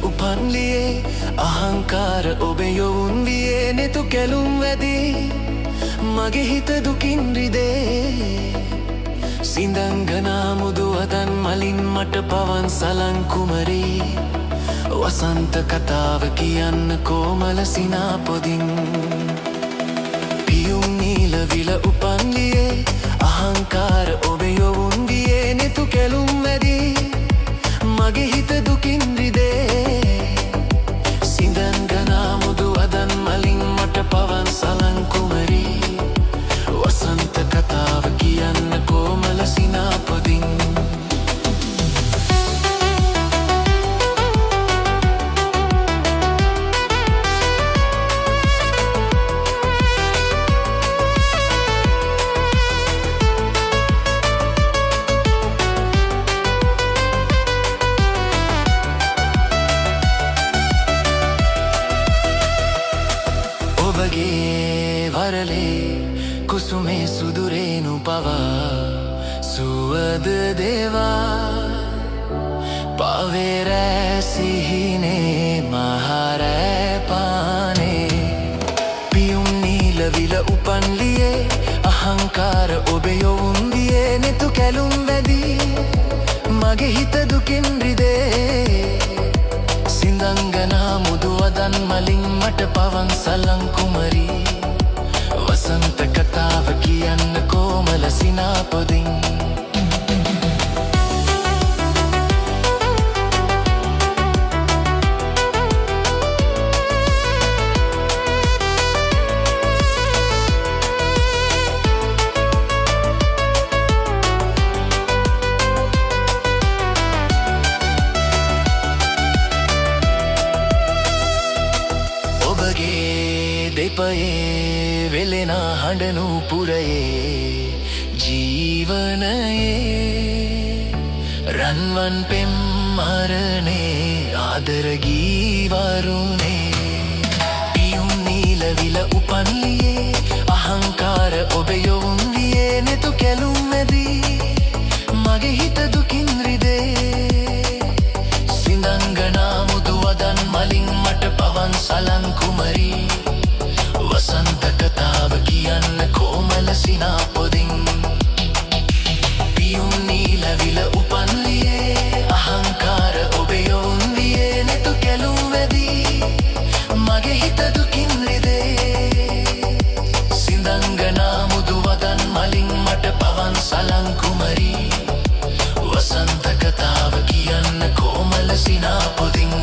උපන්ලියේ අහංකාර ඔබේ යොවුන් වියේ නෙතු කැලුම් වැදී මගේ හිත දුකින් රිදේ සිඳංගනා මුදු අදන් මලින් මට පවන් සලන් කුමරී වසන්ත කතාව කියන්න කොමල සිනාපොදින් පියුම් නීල විල උපන්ලියේ අහංකාර ඔබේ යොවුන් වියේ නෙතු කැලුම් වැදී මගේ හිත දුකින් රිදේ සිඳංගනා මුදු අදන් මලින් මට පවන් සලන් කුමරී වසන්ත කතාව කියන්න කොමල සිනාපොදින් ඔබගේ වරලේ කුසුමේ සුදුරේනු පවා සුවද දේවා පවෙරෑ සිහිනේ මහරෑ පානේ පියුම් නීල විල උපන්ලියේ අහංකාර ඔබේ යොවුන් වියේ නෙතු කැලුම් වැදී මගේ හිත දුකින් රිදේ සිඳංගනා මුදු අදන් මලින් මට පවන් සලන් කුමරී වසන්ත කතාව කියන්න කොමල සිනාපොදින් දෙපයේ වෙලෙන හඬනු පුරයේ ජීවනයේ රන්වන් පෙම් මරණේ ආදර ගීවරුනේ පියුම් නීල විල උපන්ලියේ අහංකාර ඔබේ යොවුන් වියේ නෙතු කැලුම් වැදී මගේ හිත දුකින් රිදේ සිඳංගනා මුදු වදන් මලින් මට පවන් සලන් කුමරී වසන්ත කතාව කියන්න කොමල සිනාපොදින් පියුම් නීල විල උපන්ලියේ අහංකාර ඔබේ යොවුන් වියේ නෙතු කැලුම් වැදී මගේ හිත දුකින් රිදේ සිඳංගනා මුදු වදන් මලින් මට පවන් සලන් කුමරී වසන්ත කතාව කියන්න කොමල සිනාපොදින්